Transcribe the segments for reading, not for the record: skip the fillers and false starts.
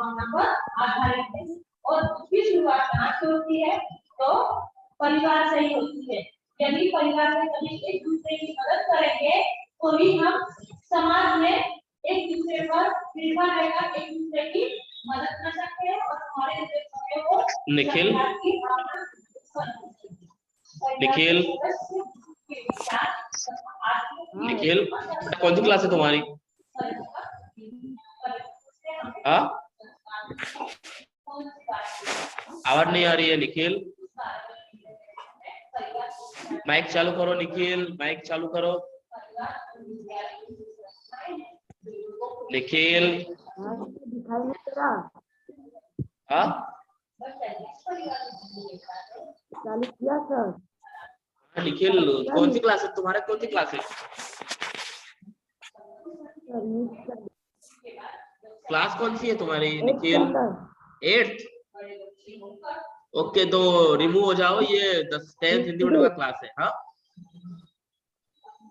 भावना पर आधारित है और उसकी शुरुआत कहाँ से होती है तो परिवार से ही होती है। यदि परिवार में सभी एक दूसरे की मदद करेंगे तो ही हम समाज में एक दूसरे पर निर्भर रहकर एक दूसरे की मदद कर सकते हैं और हमारे देश को निखिल निखिल निखिल कौन सी क्लास है तुम्हारी? हाँ आवाज नहीं आ रही है निखिल। माइक चालू करो निखिल, माइक चालू करो निखिल। हाँ चालू किया सर। निखिल कौन सी क्लास है तुम्हारा? कौन सी क्लास है? क्लास कौन सी है तुम्हारी निखिल? 8th। ओके तो रिमूव हो जाओ, ये 10th हिंदी मीडियम का क्लास है। हाँ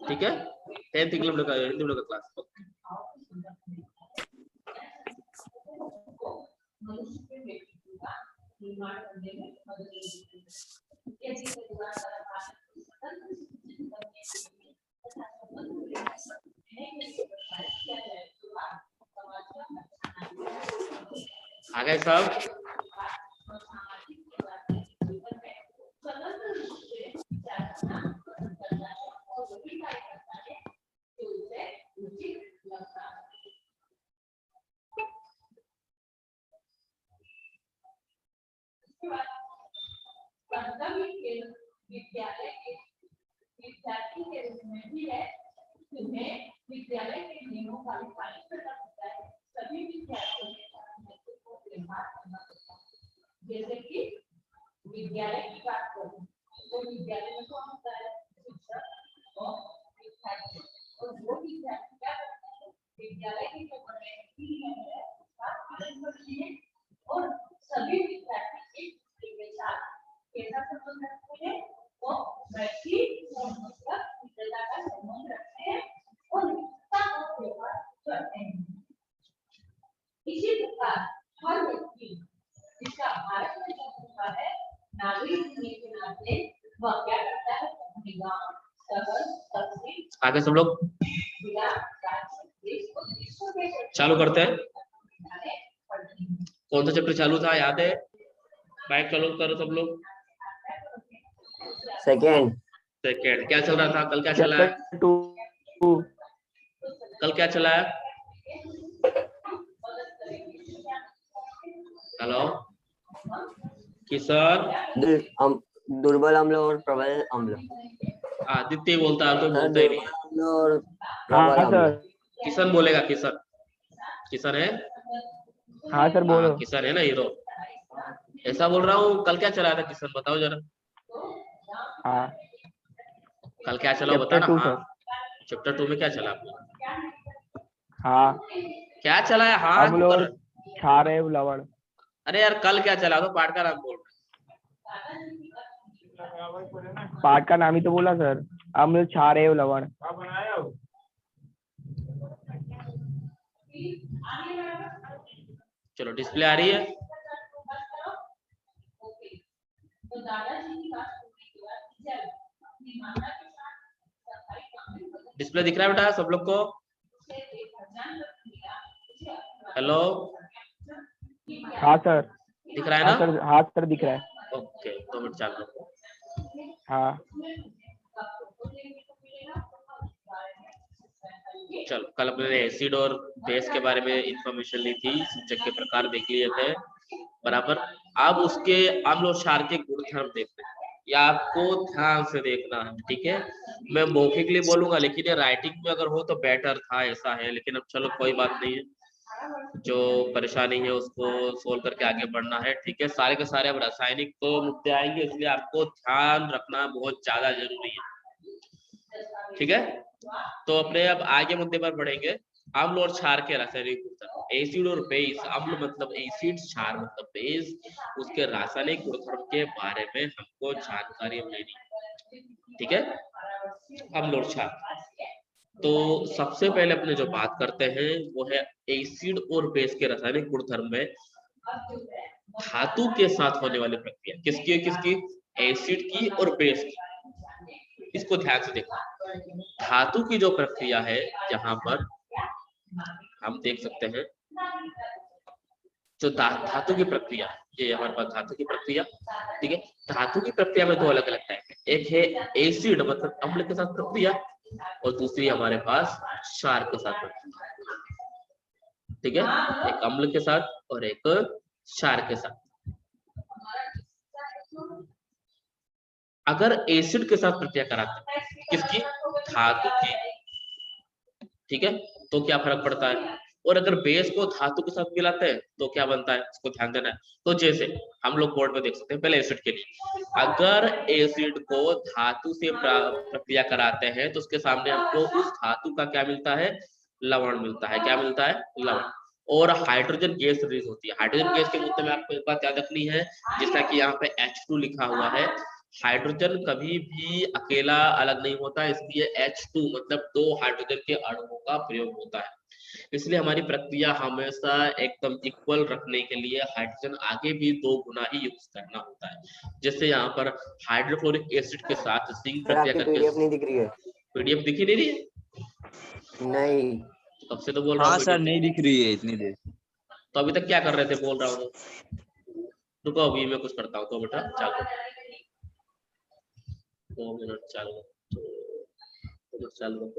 ठीक है 10th हिंदी मीडियम का क्लास। ओके आ गए सब? विद्यालय के विद्यार्थी के रूप में भी है, तुम्हें विद्यालय के नियमों का भी पालन करना पड़ता है। सभी विद्यार्थियों के साथ को व्यवहार करना पड़ता है। जैसे कि विद्यालय की बात करूं तो विद्यालय में कौन होता है? शिक्षक और विद्यार्थी। और वो विद्यार्थी क्या करते हैं? विद्यालय के जो बड़े नियम है उसका पालन करते हैं और सभी विद्यार्थी एक दूसरे के साथ कैसा संबंध रखते हैं? तो मैत्री और मित्रता का संबंध रखते हैं और मित्रता का व्यवहार करते हैं। इसी प्रकार हर व्यक्ति जिसका भारत में जन्म हुआ है नागरिक होने के नाते वह क्या करता है? अपने गांव, शहर, तहसील आगे सब लोग जिला, राज्य, देश और विश्व के चालू करते हैं। कौन सा चैप्टर चालू था याद है? माइक चालू करो सब लोग। सेकेंड। क्या चल रहा था कल? क्या चला है? कल क्या चला है? हेलो किशोर। दुर्बल अम्ल और प्रबल अम्ल। आदित्य बोलता है तो बोलता ही नहीं। अम्ल और प्रबल अम्ल। किशन बोलेगा। किशन किशन है? हाँ सर बोलो। किशन है ना हीरो। ऐसा बोल रहा हूँ कल क्या चला था किशन बताओ जरा। हाँ कल क्या चला बता ना। हाँ चैप्टर 2 में क्या चला? हाँ क्या चला है? हाँ अम्ल और क्षार एवं लवण। अरे यार कल क्या चला? तो पाठ का नाम बोल। पाठ का नाम ही तो बोला सर, अम्ल क्षार एवं लवण। चलो डिस्प्ले आ रही है? डिस्प्ले दिख रहा है बेटा सब लोग को? हेलो हाँ सर दिख रहा है ना? हाँ सर दिख रहा है। ओके 2 मिनट चालू रखो। हाँ चलो कल अपने एसिड और बेस के बारे में इंफॉर्मेशन ली थी, सूचक के प्रकार देख लिए थे बराबर। अब उसके अम्ल और क्षार के गुणधर्म देखते हैं, या आपको ध्यान से देखना है ठीक है। मैं मौखिकली बोलूंगा लेकिन ये राइटिंग में अगर हो तो बेटर था, ऐसा है। लेकिन अब चलो कोई बात नहीं है, जो परेशानी है उसको सोल्व करके आगे बढ़ना है ठीक है। सारे के सारे अब रासायनिक तो मुद्दे आएंगे, इसलिए आपको ध्यान रखना बहुत ज्यादा जरूरी है ठीक है। तो अपने अब आगे मुद्दे पर बढ़ेंगे। अम्ल और क्षार के रासायनिक गुणधर्म। एसिड और बेस, अम्ल मतलब एसिड, क्षार मतलब बेस, उसके रासायनिक गुणधर्म के बारे में हमको जानकारी लेनी ठीक है। अम्ल और क्षार तो सबसे पहले अपने जो बात करते हैं वो है एसिड और बेस के रासायनिक गुणधर्म में धातु के साथ होने वाली प्रक्रिया। किसकी किसकी? एसिड की और बेस की। इसको ध्यान से देखो, धातु की जो प्रक्रिया है यहाँ पर हम देख सकते हैं, जो धातु की प्रक्रिया, ये हमारे पास धातु की प्रक्रिया, ठीक है। धातु की प्रक्रिया में दो अलग अलग टाइप है, एक है एसिड मतलब अम्ल के साथ प्रक्रिया, और दूसरी हमारे पास क्षार के साथ प्रक्रिया, ठीक है। एक अम्ल के साथ और एक क्षार के साथ। अगर एसिड के साथ प्रक्रिया कराते हैं, किसकी? धातु की, ठीक है, तो क्या फर्क पड़ता है? और अगर बेस को धातु के साथ मिलाते हैं तो क्या बनता है, इसको ध्यान देना है। तो जैसे हम लोग बोर्ड में देख सकते हैं, पहले एसिड के लिए, अगर एसिड को धातु से प्रक्रिया कराते हैं तो उसके सामने हमको उस धातु का क्या मिलता है? लवण मिलता है। क्या मिलता है? लवण। और हाइड्रोजन गैस रिलीज होती है। हाइड्रोजन गैस के मुद्दे में आपको एक बात याद रखनी है, जैसा कि यहाँ पे H2 लिखा हुआ है, हाइड्रोजन कभी भी अकेला अलग नहीं होता, इसलिए H2 मतलब दो हाइड्रोजन के अणुओं का प्रयोग होता है। इसलिए हमारी प्रक्रिया हमेशा एकदम इक्वल रखने के लिए हाइड्रोजन आगे भी 2 गुना ही यूज करना होता है। जैसे यहाँ पर हाइड्रोक्लोरिक एसिड के साथ जिंक सर प्रक्रिया आपकी करके, पीडीएफ नहीं दिख रही है। पीडीएफ दिखी नहीं रही है? नहीं, तब से तो बोल रहा हूँ। हाँ सर, नहीं दिख रही है इतनी देर। तो अभी तक क्या कर रहे थे? बोल रहा हूँ, रुको अभी मैं कुछ करता हूँ। 2 मिनट चालू, 2 मिनट चालू, 2 मिनट चालू।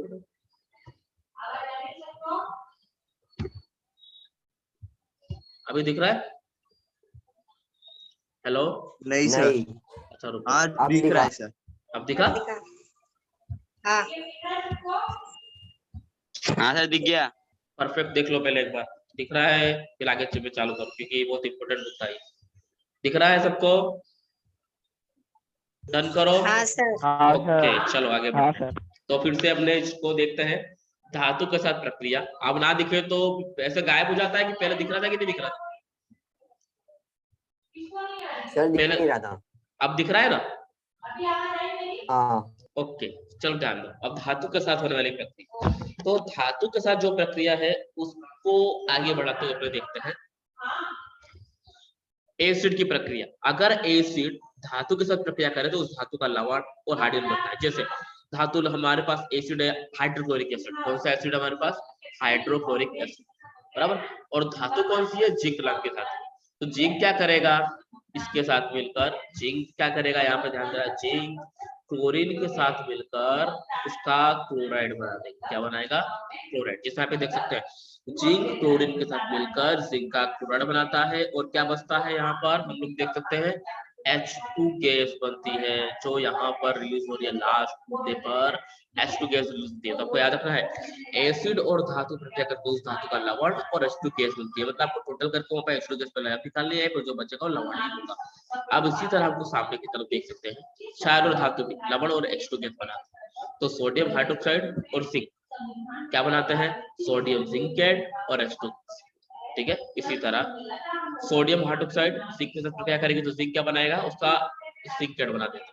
अभी दिख रहा है? हेलो? नहीं सर। नहीं, अच्छा रुको, हाँ अब दिख दिखा। रहा है सर। अब दिखा? हाँ हाँ सर दिख गया। परफेक्ट, देख लो पहले एक बार। दिख रहा है? फिर आगे चीजें चालू करो, क्योंकि ये बहुत इंपॉर्टेंट मुद्दा है। दिख रहा है सबको? डन करो। हाँ सर। हाँ ओके, सर। चलो आगे हाँ बढ़ते हैं। सर। तो फिर से अपने इसको देखते हैं, धातु के साथ प्रक्रिया। अब ना दिखे तो ऐसे गायब हो जाता है कि पहले दिख रहा था कि नहीं दिख रहा था? सर दिख पहले, नहीं रहा था। अब दिख रहा है ना? हाँ, ओके, चलो ध्यान दो। अब धातु के साथ होने वाली प्रक्रिया, तो धातु के साथ जो प्रक्रिया है उसको आगे बढ़ाते हुए देखते हैं। एसिड की प्रक्रिया, अगर एसिड धातु के साथ प्रक्रिया करे तो उस धातु का लवण और हाइड्रोजन बनता है। जैसे धातु, हमारे पास एसिड है हाइड्रोक्लोरिक एसिड। कौन सा एसिड हमारे पास? हाइड्रोक्लोरिक एसिड, बराबर। और धातु कौन सी है? जिंक नाम की धातु। तो जिंक क्या करेगा इसके साथ मिलकर? जिंक क्या करेगा, यहाँ पे ध्यान देना, जिंक क्लोरीन के साथ मिलकर उसका क्लोराइड बना देगा। क्या बनाएगा? क्लोराइड। जैसे यहाँ पे देख सकते हैं, जिंक क्लोरीन के साथ मिलकर जिंक का क्लोराइड बनाता है, और क्या बचता है यहाँ पर? हम लोग देख सकते हैं H2 गैस बनती है, जो यहाँ पर रिलीज हो रही है लास्ट मुद्दे पर। H2 गैस रिलीज होती है। तो आपको याद रखना है, एसिड और धातु प्रक्रिया करके उस धातु का लवण और H2 गैस मिलती है। मतलब आपको टोटल करके वहाँ पे H2 गैस पहले निकालनी है, फिर जो बचेगा वो लवण ही होगा। अब इसी तरह हमको सामने की तरफ देख सकते हैं, क्षार और धातु भी लवण और H2 गैस बनाते हैं। तो सोडियम हाइड्रोक्साइड और जिंक क्या बनाते हैं? सोडियम जिंकेट और H2, ठीक है। इसी तरह सोडियम हाइड्रोक्साइड जिंक के साथ प्रक्रिया करेगी तो जिंक क्या बनाएगा? उसका जिंकेट बना देता है,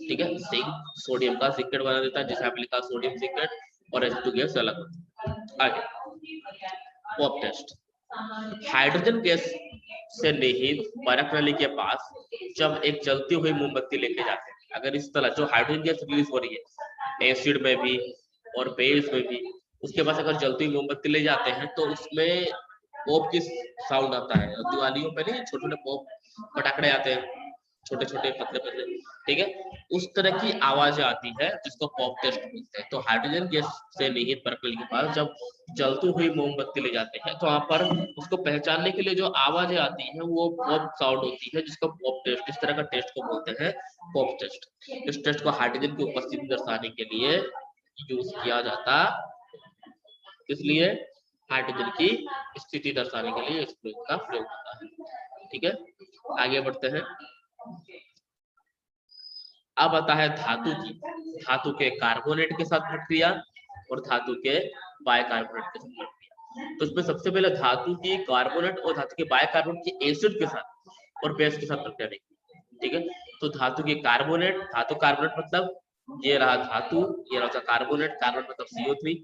ठीक है। जिंक सोडियम का जिंकेट बना देता है, जैसे आप लिखा सोडियम जिंकेट और H2 गैस अलग होती है। आगे पॉप टेस्ट, हाइड्रोजन गैस से निहित परख नली के पास जब एक जलती हुई मोमबत्ती लेके जाते हैं, अगर इस तरह जो हाइड्रोजन गैस रिलीज हो रही है एसिड में भी और बेस में भी, उसके पास अगर जलती हुई मोमबत्ती ले जाते हैं तो उसमें पॉप की साउंड आता है। दिवालियों पे नहीं छोटे छोटे पॉप पटाखे आते हैं, छोटे छोटे पतले पतले, ठीक है, उस तरह की आवाजें आती है जिसको पॉप टेस्ट बोलते हैं। तो हाइड्रोजन गैस से निहित परख नली के पास जब जलती हुई मोमबत्ती ले जाते हैं तो वहां पर उसको पहचानने के लिए जो आवाजें आती हैं वो पॉप साउंड होती है, जिसको पॉप टेस्ट, इस तरह का टेस्ट को बोलते हैं पॉप टेस्ट। इस टेस्ट को हाइड्रोजन की उपस्थिति दर्शाने के लिए यूज किया जाता, इसलिए हाइड्रोजन की स्थिति दर्शाने के लिए इस प्रयोग का प्रयोग होता है, ठीक है। आगे बढ़ते हैं। अब आता है धातु की, धातु के कार्बोनेट के साथ प्रक्रिया और धातु के बाइकार्बोनेट के साथ प्रक्रिया। तो इसमें सबसे पहले धातु की कार्बोनेट और धातु के बाइकार्बोनेट की एसिड के साथ और बेस के साथ प्रक्रिया देखी, ठीक है। तो धातु की कार्बोनेट, धातु कार्बोनेट मतलब ये रहा धातु, ये रहा कार्बोनेट, कार्बन मतलब CO3,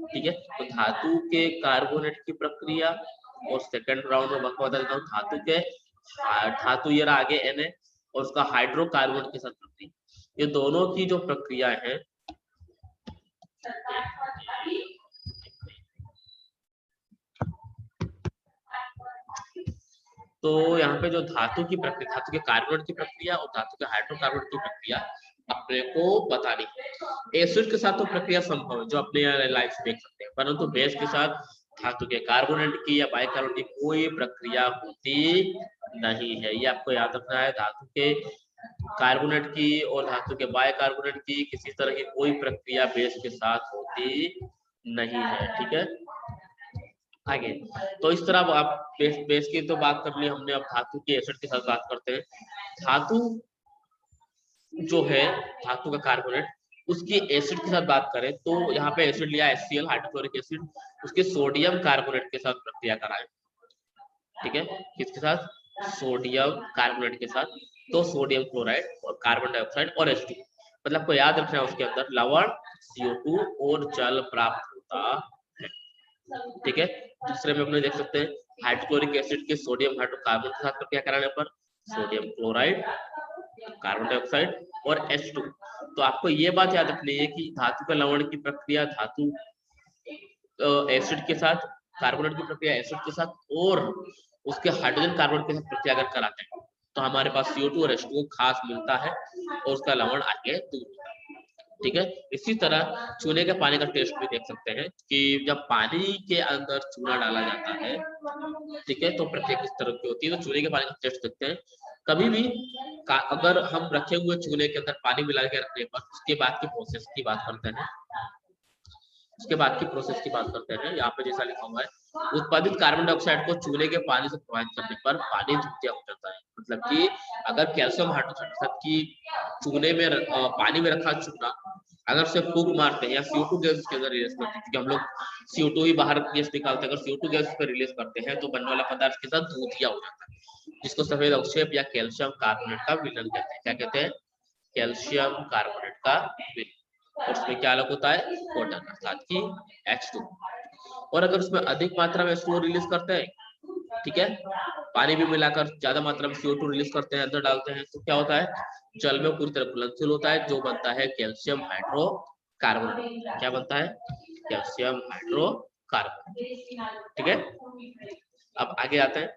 ठीक है। तो धातु के कार्बोनेट की प्रक्रिया और सेकंड राउंड में बता देता हूँ धातु ये रहा आगे Na और उसका हाइड्रोकार्बन के साथ प्रक्रिया, ये दोनों की जो प्रक्रिया है तो यहाँ पे जो धातु की प्रक्रिया, धातु के कार्बोनेट की प्रक्रिया और धातु के हाइड्रोकार्बन की प्रक्रिया अपने को बतानी है। एसिड के साथ तो प्रक्रिया संभव है जो अपने लाइफ से देख सकते हैं, परंतु बेस के साथ धातु के कार्बोनेट की या बाइकार्बोनेट की कोई प्रक्रिया होती नहीं है। ये आपको याद रखना है, धातु के कार्बोनेट की और धातु के बाइकार्बोनेट की किसी तरह की कोई प्रक्रिया बेस के साथ होती नहीं है, ठीक है। आगे तो इस तरह आप बेस की तो बात कर ली हमने, अब धातु के एसिड के साथ बात करते हैं। धातु जो है, धातु का कार्बोनेट, उसकी एसिड के साथ बात करें तो यहाँ पे एसिड लिया HCl हाइड्रोक्लोरिक एसिड, उसके सोडियम कार्बोनेट के साथ प्रक्रिया कराएं, ठीक है। किसके साथ? सोडियम कार्बोनेट के साथ। तो सोडियम क्लोराइड और कार्बन डाइऑक्साइड और H2, मतलब आपको याद रखना है उसके अंदर लवण, CO2 और जल प्राप्त होता है, ठीक है। दूसरे में अपने देख सकते हैं हाइड्रोक्लोरिक एसिड के सोडियम हाइड्रोकार्बन के साथ प्रक्रिया कराने पर सोडियम क्लोराइड, कार्बन डाइऑक्साइड और H2। तो आपको ये बात याद रखनी है कि धातु के लवण की प्रक्रिया धातु एसिड के साथ, कार्बोनेट की प्रक्रिया एसिड के साथ और उसके हाइड्रोजन कार्बोनेट के साथ प्रक्रिया अगर कराते हैं तो हमारे पास CO2 और H2 खास मिलता है और उसका लवण आगे दूर होता है, ठीक है। इसी तरह चूने के पानी का टेस्ट भी देख सकते हैं कि जब पानी के अंदर चूना डाला जाता है, ठीक है, तो प्रक्रिया किस तरह की होती है। तो चूने के पानी का टेस्ट देखते हैं। कभी भी अगर हम रखे हुए चूने के अंदर पानी मिला के रखने पर उसके बाद की प्रोसेस की बात करते हैं, उसके बाद की प्रोसेस की बात करते हैं। यहाँ पे जैसा लिखा हुआ है, उत्पादित कार्बन डाइऑक्साइड को चूने के पानी से प्रभावित करने पर पानी धुतिया हो जाता है। मतलब कि अगर कैल्शियम हाइड्रोक्साइड की चूने में पानी में रखा चूना अगर से फूंक मारते हैं या CO2 गैस के अंदर रिलीज करते हैं, क्योंकि हम लोग CO2 ही बाहर गैस निकालते हैं, अगर CO2 गैस पर रिलीज करते हैं तो बनने वाला पदार्थ के साथ धुतिया हो जाता है, जिसको सफेद अवक्षेप या कैल्शियम कार्बोनेट का विलयन कहते हैं। क्या कहते हैं? कैल्शियम कार्बोनेट का विलयन। और उसमें क्या अलग होता है? वाटर, अर्थात की H2। और अगर उसमें अधिक मात्रा में H2 रिलीज करते हैं, ठीक है, पानी भी मिलाकर ज्यादा मात्रा में CO2 रिलीज करते हैं, अंदर डालते हैं, तो क्या होता है? जल में पूरी तरह घुलनशील होता है, जो बनता है कैल्शियम हाइड्रोकार्बोनेट। क्या बनता है? कैल्शियम हाइड्रोकार्बोनेट, ठीक है। अब आगे आते हैं।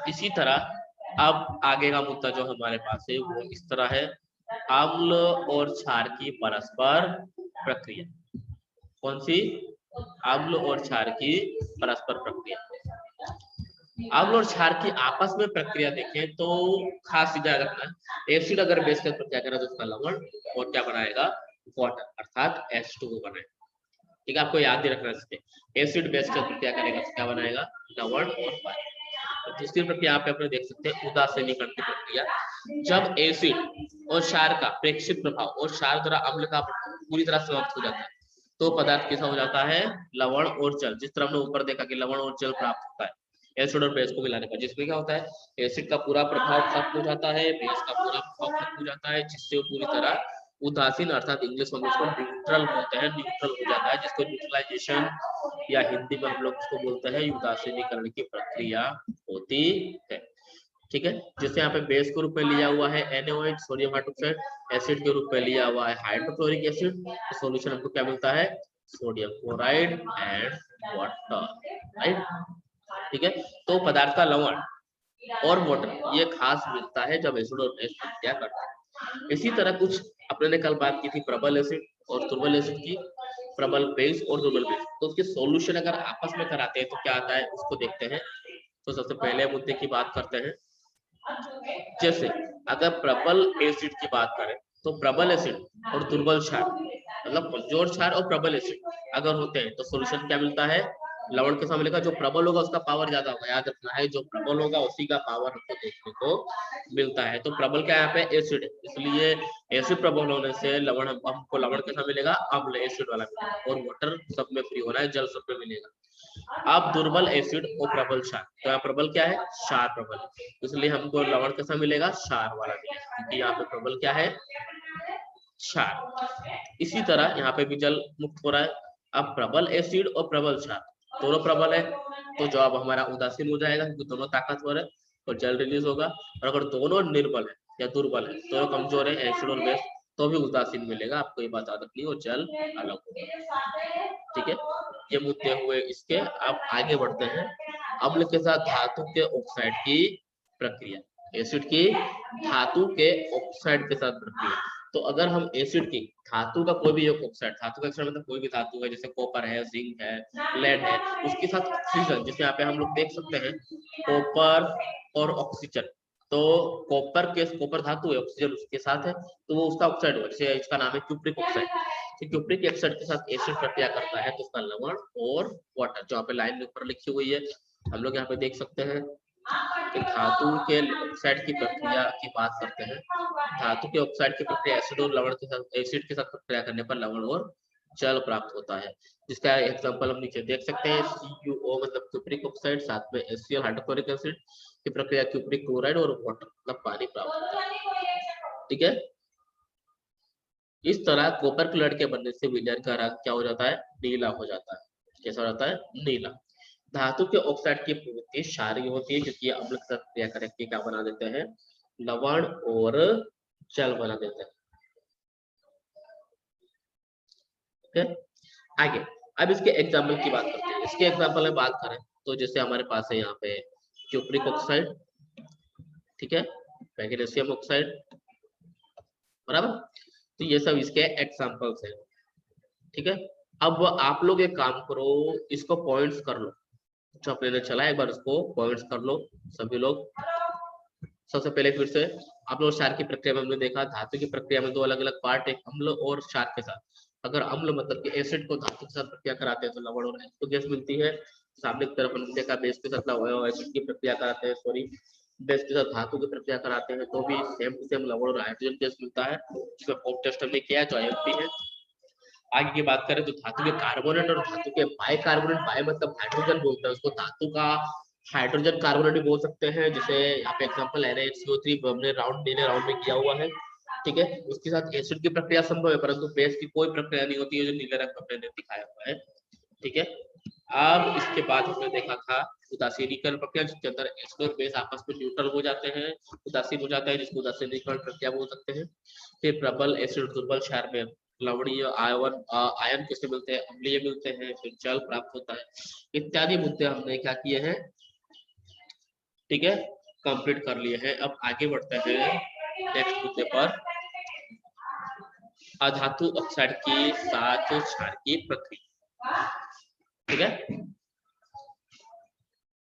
इसी तरह अब आगे का मुद्दा जो हमारे पास है वो इस तरह है, अम्ल और क्षार की परस्पर प्रक्रिया। कौन सी? अम्ल और क्षार की परस्पर प्रक्रिया। अम्ल और क्षार की आपस में प्रक्रिया देखें तो खास चीज याद रखना है, एसिड अगर बेस के प्रक्रिया करें तो उसका लवण और क्या बनाएगा? वाटर, अर्थात H2O बनाएगा, ठीक है। आपको याद ही रखना है, एसिड बेस के प्रक्रिया करेगा तो क्या बनाएगा? लवण और पानी। तो दूसरी प्रक्रिया यहाँ पे अपने देख सकते हैं उदासीनीकरण की प्रक्रिया। जब एसिड और क्षार का प्रेक्षित प्रभाव और क्षार द्वारा अम्ल का पूरी तरह समाप्त हो जाता है तो पदार्थ कैसा हो जाता है? लवण और जल। जिस तरह हमने ऊपर देखा कि लवण और जल प्राप्त होता है एसिड और बेस को मिलाने का, जिसमें क्या होता है? एसिड का पूरा प्रभाव खत्म हो जाता है, बेस का पूरा प्रभाव खत्म हो जाता है, जिससे वो पूरी तरह उदासीन, अर्थात इंग्लिश में इसको न्यूट्रल बोलते हैं, न्यूट्रल हो जाता है, जिसको न्यूट्रलाइजेशन या हिंदी में हम लोग इसको बोलते हैं उदासीनीकरण की प्रक्रिया होती है, ठीक है। जैसे यहाँ पे बेस के रूप में लिया हुआ है NaOH सोडियम हाइड्रोक्साइड, एसिड के रूप में लिया हुआ है हाइड्रोक्लोरिक एसिड, तो सॉल्यूशन हमको क्या मिलता है? Sodium chloride and water, right, ठीक है। तो पदार्थ का लवण और वाटर ये खास मिलता है जब एसिड और बेस प्रक्रिया करते हैं। इसी तरह कुछ अपने ने कल बात की थी प्रबल एसिड और दुर्बल एसिड की, प्रबल बेस और दुर्बल बेस, तो उसके सॉल्यूशन अगर आपस में कराते हैं तो क्या आता है उसको देखते हैं। तो सबसे पहले मुद्दे की बात करते हैं, जैसे अगर प्रबल एसिड की बात करें तो प्रबल एसिड और दुर्बल क्षार, मतलब कमजोर क्षार और प्रबल एसिड अगर होते हैं तो सॉल्यूशन क्या मिलता है? लवण के साथ मिलेगा। जो प्रबल होगा उसका पावर ज्यादा होगा, याद रखना है, जो प्रबल होगा उसी का पावर हमको देखने को मिलता है। तो प्रबल क्या यहाँ पे? एसिड, इसलिए एसिड प्रबल होने से लवण हमको लवण के साथ मिलेगा, अम्ल एसिड वाला मिलेगा, और वाटर सब में फ्री हो रहा है, जल सब में मिलेगा। अब दुर्बल एसिड और प्रबल क्षार, तो यहाँ प्रबल क्या है? क्षार प्रबल, इसलिए हमको लवण के साथ मिलेगा क्षार वाला मिलेगा, क्योंकि यहाँ पे प्रबल क्या है? क्षार। इसी तरह यहाँ पे भी जल मुक्त हो रहा है। अब प्रबल एसिड और प्रबल क्षार दोनों प्रबल है तो जवाब हमारा उदासीन हो जाएगा क्योंकि दोनों ताकतवर है और जल रिलीज होगा। और अगर दोनों निर्बल है या दुर्बल है, दोनों कमजोर है एसिड और बेस, तो भी उदासीन मिलेगा। आपको ये बात याद रखनी है और जल अलग होगा। ठीक है, ये मुद्दे हुए इसके। अब आगे बढ़ते हैं अम्ल के साथ धातु के ऑक्साइड की प्रक्रिया। एसिड की धातु के ऑक्साइड के साथ प्रक्रिया। तो अगर हम एसिड की धातु का कोई भी एक ऑक्साइड, धातु का ऑक्साइड मतलब कोई भी धातु है जैसे कॉपर है, जिंक है, लेड है, उसके साथ ऑक्सीजन, जिसमें यहाँ पे हम लोग देख सकते हैं कॉपर और ऑक्सीजन, तो कॉपर धातु है, ऑक्सीजन उसके साथ है तो वो उसका ऑक्साइड हुआ। जैसे इसका नाम है क्यूप्रिक ऑक्साइड। तो क्यूप्रिक ऑक्साइड के साथ एसिड प्रक्रिया करता है तो उसका लवण और वाटर, जो यहाँ पे लाइन ऊपर लिखी हुई है हम लोग यहाँ पे देख सकते हैं कि धातु के ऑक्साइड की प्रक्रिया की बात करते हैं। धातु के ऑक्साइड की प्रक्रिया एसिड और लवण के साथ, एसिड के साथ प्रक्रिया करने पर लवण और जल प्राप्त होता है, जिसका एग्जांपल हम नीचे देख सकते हैं। CuO मतलब क्यूप्रिक ऑक्साइड, साथ में HCl हाइड्रोक्लोरिक एसिड की प्रक्रिया क्यूप्रिक क्लोराइड और वाटर मतलब पानी प्राप्त होता है। ठीक है, इस तरह कॉपर क्लोराइड के बनने से विलयन का रंग क्या हो जाता है? नीला हो जाता है। कैसा हो जाता है? नीला। धातु के ऑक्साइड की प्रवृत्ति क्षारीय होती है क्योंकि ये अम्ल के साथ क्रिया करके क्या बना देते हैं? लवण और जल बना देते हैं। ठीक, आगे अब इसके एग्जाम्पल की बात करते हैं। इसके एग्जाम्पल में बात करें तो जैसे हमारे पास है यहाँ पे क्यूप्रिक ऑक्साइड, ठीक है, मैग्नीशियम ऑक्साइड, बराबर। तो ये सब इसके एग्जाम्पल्स हैं। ठीक है, अब आप लोग एक काम करो, इसको पॉइंट्स कर लो, जो अपने ने चला एक बार उसको पॉइंट्स कर लो सभी लोग। सबसे पहले फिर से आप लोग क्षार की प्रक्रिया में हमने देखा धातु की प्रक्रिया में दो अलग अलग पार्ट, एक अम्ल और क्षार के साथ। अगर अम्ल मतलब कि एसिड को धातु के साथ प्रक्रिया कराते हैं तो लवण और H2 गैस मिलती है। सामने की तरफ हमने देखा बेस के साथ एसिड की प्रक्रिया कराते हैं, सॉरी बेस के साथ धातु की प्रक्रिया कराते हैं तो भी सेम टू सेम लवण और हाइड्रोजन गैस मिलता है, जिसमें पॉप टेस्ट हमने किया जो IMP है। आगे की बात करें तो धातु के कार्बोनेट और धातु के बाइकार्बोनेट, बाइ मतलब हाइड्रोजन बोलते हैं उसको, धातु का हाइड्रोजन कार्बोनेट भी बोल सकते हैं। जैसे यहाँ पे एग्जांपल NaHCO3 हमने नीले राउंड में किया हुआ है। ठीक है, उसके साथ एसिड की प्रक्रिया संभव है परंतु बेस की कोई प्रक्रिया नहीं होती है, जो नीले रंग में दिखाया हुआ है। ठीक है, अब इसके बाद हमने देखा था उदासीनीकरण प्रक्रिया, जिसके अंदर एसिड और बेस आपस में न्यूट्रल हो जाते हैं, उदासीन हो जाता है, जिसको उदासीनीकरण प्रक्रिया बोल सकते हैं। फिर प्रबल एसिड और दुर्बल क्षार में लवणीय आयन किससे मिलते हैं? अम्लीय मिलते हैं, फिर जल प्राप्त होता है। इत्यादि मुद्दे हमने क्या किए हैं? ठीक है, कंप्लीट कर लिए हैं। अब आगे बढ़ते हैं नेक्स्ट मुद्दे पर, अधातु ऑक्साइड की साथ क्षार की प्रक्रिया। ठीक है,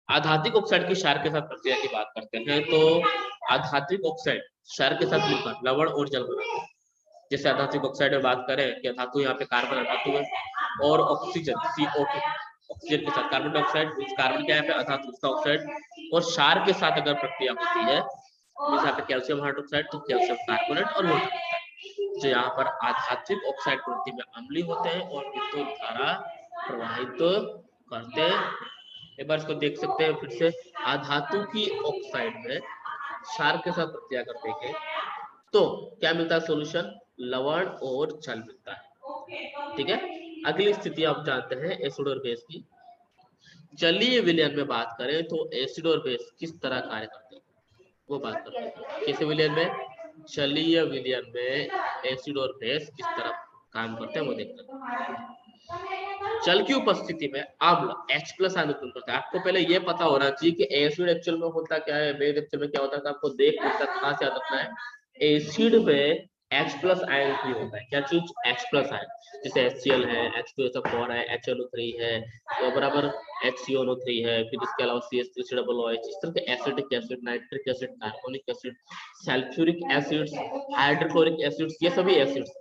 आधातिक ऑक्साइड की क्षार के साथ प्रक्रिया की बात करते हैं तो आधातिक ऑक्साइड क्षार के साथ मिलकर लवण और जल बनाते हैं। जैसे आधातिक ऑक्साइड में बात करें कि धातु यहाँ पे कार्बन अधातु है और ऑक्सीजन CO2, ऑक्सीजन के साथ कार्बन डाइऑक्साइड, कार्बन क्या है पे अधातु उसका ऑक्साइड, और क्षार के साथ अगर प्रक्रिया होती है जैसे यहाँ पे कैल्शियम हाइड्रोक्साइड तो कैल्शियम कार्बोनेट और वाटर ऑक्साइड, जो यहाँ पर आधातिक ऑक्साइड प्रवृत्ति में अम्लीय होते हैं और विद्युत धारा प्रवाहित करते हैं। एक बार इसको देख सकते हैं फिर से, आधातु की ऑक्साइड में क्षार के साथ प्रक्रिया करते हैं तो क्या मिलता है? सॉल्यूशन लवण और जल मिलता है। ठीक है, अगली स्थिति आप जानते हैं एसिड और बेस की। जलीय विलयन में बात करें तो एसिड और बेस किस तरह कार्य करते हैं वो बात करते हैं। किस विलयन में? जलीय विलयन में एसिड और बेस किस तरह काम करते हैं वो देखते हैं। जल की उपस्थिति में अम्ल H+ आयन उत्पन्न करता है। आपको पहले ये पता होना चाहिए कि एसिड एक्चुअल में होता क्या है, बेस एक्चुअल में क्या होता है, तो आपको देख खास याद रखना है। एसिड में H+ आयन भी होता है। क्या चीज? H+ आयन, जैसे HCl है, H2SO4 है, HNO3 है, तो बराबर HCONO3 है, फिर इसके अलावा CH3COOH, इस तरह के acidic acid, nitric acid, carbonic acid, sulphuric acids, hydrochloric acids, ये सभी एसिड्स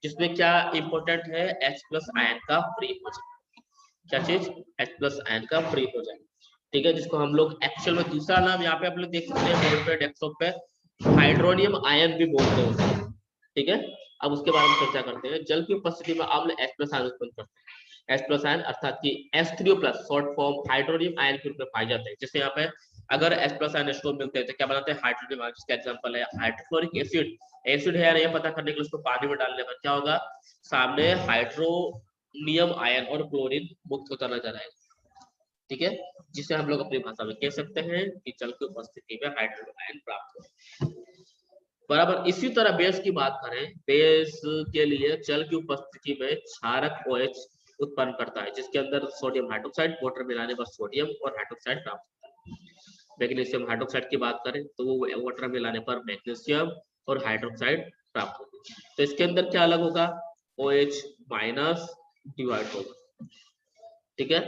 जिसमें क्या इंपॉर्टेंट है? H+ आयन का फ्री हो जाए। क्या चीज? H+ आयन का फ्री हो जाए। ठीक है, जिसको हम लोग एक्चुअल में दूसरा नाम यहाँ पे आप लोग देख सकते हैं बोर्ड पे, डेस्कटॉप पे, हाइड्रोनियम आयन भी बोलते हैं। ठीक है, अब उसके बारे में चर्चा करते हैं। जल की उपस्थिति में अम्ल H+ आयन उत्पन्न करते हैं। H+ आयन अर्थात कि H3O+ short form hydronium ion के रूप में पाए जाते हैं। जैसे यहाँ पे अगर H प्लस NH2 मिलते हैं तो क्या बनाते हैं हाइड्रोजन आयन, जिसका एग्जांपल है हाइड्रोक्लोरिक एसिड। एसिड है यार, ये पता करने के लिए उसको पानी में डालने पर क्या होगा, सामने हाइड्रोनियम आयन और क्लोरीन मुक्त होता नजर आएगा। ठीक है, जिसे हम लोग अपनी भाषा में कह सकते हैं कि जल की उपस्थिति में हाइड्रोजन आयन प्राप्त हो। बराबर इसी तरह बेस की बात करें, बेस के लिए जल की उपस्थिति में क्षारक OH उत्पन्न करता है, जिसके अंदर सोडियम हाइड्रोक्साइड, वाटर मिलाने पर सोडियम और हाइड्रोक्साइड प्राप्त होता है। मैग्नीशियम हाइड्रोक्साइड की बात करें तो वो वाटर मिलाने पर मैग्नीशियम और हाइड्रोक्साइड प्राप्त होती है। तो इसके अंदर क्या अलग होगा, OH माइनस डिवाइड होगा। ठीक है,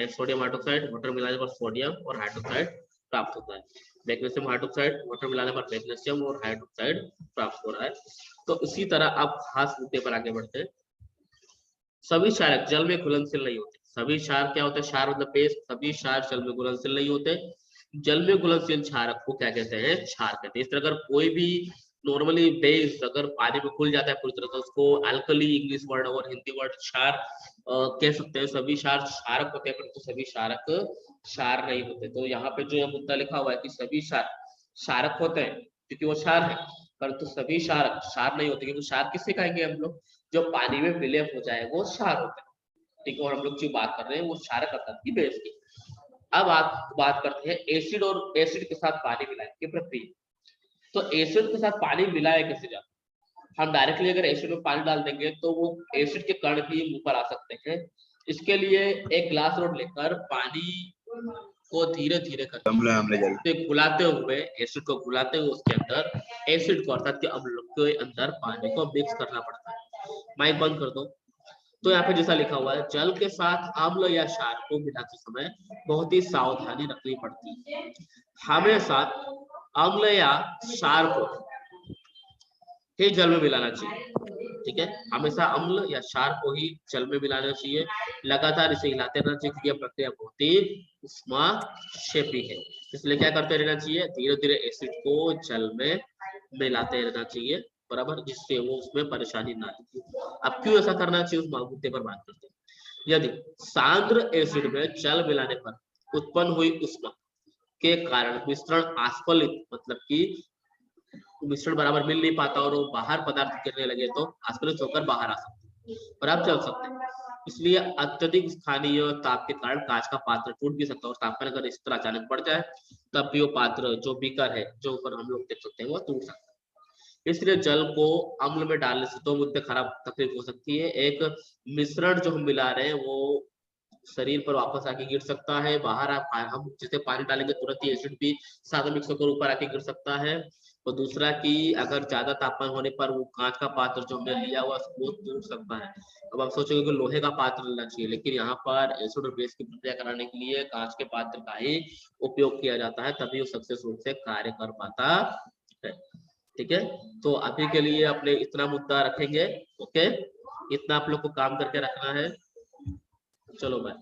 सोडियम हाइड्रोक्साइड, वाटर मिलाने पर सोडियम और हाइड्रोक्साइड प्राप्त होता है। मैग्नीशियम हाइड्रोक्साइड, वाटर मिलाने पर मैग्नीशियम और हाइड्रोक्साइड प्राप्त हो रहा है। तो इसी तरह आप खास मुद्दे पर आगे बढ़ते हैं। सभी क्षारक जल में घुलनशील नहीं होते। सभी क्षार क्या होते हैं, क्षार मतलब बेस, सभी क्षार जल में घुलनशील नहीं होते। जल में घुलनशील क्षारक को क्या कहते हैं, क्षार कहते हैं। इस तरह अगर कोई भी नॉर्मली बेस अगर पानी में घुल जाता है पूरी तरह से, उसको अल्कली इंग्लिश वर्ड और हिंदी वर्ड क्षार कह सकते हैं। सभी क्षार क्षारक होते हैं, परंतु सभी क्षारक क्षार नहीं होते। तो यहाँ पे जो मुद्दा लिखा हुआ है कि सभी क्षार क्षारक होते हैं क्योंकि वो क्षार है, परंतु सभी क्षारक क्षार नहीं होते। क्योंकि क्षार किससे कहेंगे हम लोग, जो पानी में विलय हो जाए वो क्षार होता है। ठीक है, और हम लोग जो बात कर रहे हैं वो क्षारक अर्थात की बेस की। अब आप बात करते हैं एसिड और एसिड के साथ पानी मिलाने की प्रक्रिया। तो एसिड के साथ पानी मिलाया कैसे जाता है, हम डायरेक्टली अगर एसिड में पानी डाल देंगे तो वो एसिड के कण भी मुंह पर आ सकते हैं। इसके लिए एक ग्लास रोड लेकर पानी को धीरे धीरे करके घुलाते हुए, एसिड को घुलाते हुए उसके अंदर एसिड को अर्थात के अम्ल के अंदर पानी को मिक्स करना पड़ता है। माइक बंद कर दो। तो यहाँ पे जैसा लिखा हुआ है, जल के साथ अम्ल या क्षार को मिलाते समय बहुत ही सावधानी रखनी पड़ती है। हमेशा अम्ल या क्षार को ही जल में मिलाना चाहिए। ठीक है, हमेशा अम्ल या क्षार को ही जल में मिलाना चाहिए। लगातार इसे हिलाते रहना चाहिए क्योंकि यह प्रक्रिया बहुत ही उष्माक्षेपी है। इसलिए क्या करते रहना चाहिए, धीरे धीरे एसिड को जल में मिलाते रहना चाहिए, बराबर, जिससे वो उसमें परेशानी ना आए। अब क्यों ऐसा करना चाहिए उस मुद्दे पर बात करते हैं। यदि सांद्र एसिड में जल मिलाने पर उत्पन्न हुई उष्मा के कारण मिश्रण आस्फलित मतलब कि मिश्रण बराबर मिल नहीं पाता और वो बाहर पदार्थ गिरने लगे तो आस्फलित होकर बाहर आ सकते हैं और आप चल सकते हैं। इसलिए अत्यधिक स्थानीय ताप के कारण कांच का पात्र टूट भी सकता है और तापमान अगर इस तरह अचानक बढ़ जाए तब भी वो पात्र जो बीकर है जो ऊपर हम लोग देख सकते हैं वो टूट सकता है। इसलिए जल को अम्ल में डालने से दो मुद्दे खराब तकलीफ हो सकती है। एक, मिश्रण जो हम मिला रहे हैं वो शरीर पर वापस आके गिर सकता है, बाहर हम जैसे पानी डालेंगे तुरंत ही एसिड भी साथ मिक्स होकर ऊपर आके गिर सकता है। और दूसरा कि अगर ज्यादा तापमान होने पर वो कांच का पात्र जो हमने लिया हुआ वो टूट सकता है। अब आप सोचोगे कि लोहे का पात्र लेना चाहिए, लेकिन यहाँ पर एसिड और बेस की प्रक्रिया कराने के लिए कांच के पात्र का ही उपयोग किया जाता है, तभी वो सक्सेसफुल से कार्य कर पाता है। ठीक है, तो अभी के लिए अपने इतना मुद्दा रखेंगे। ओके, इतना आप लोग को काम करके रखना है। चलो बाय।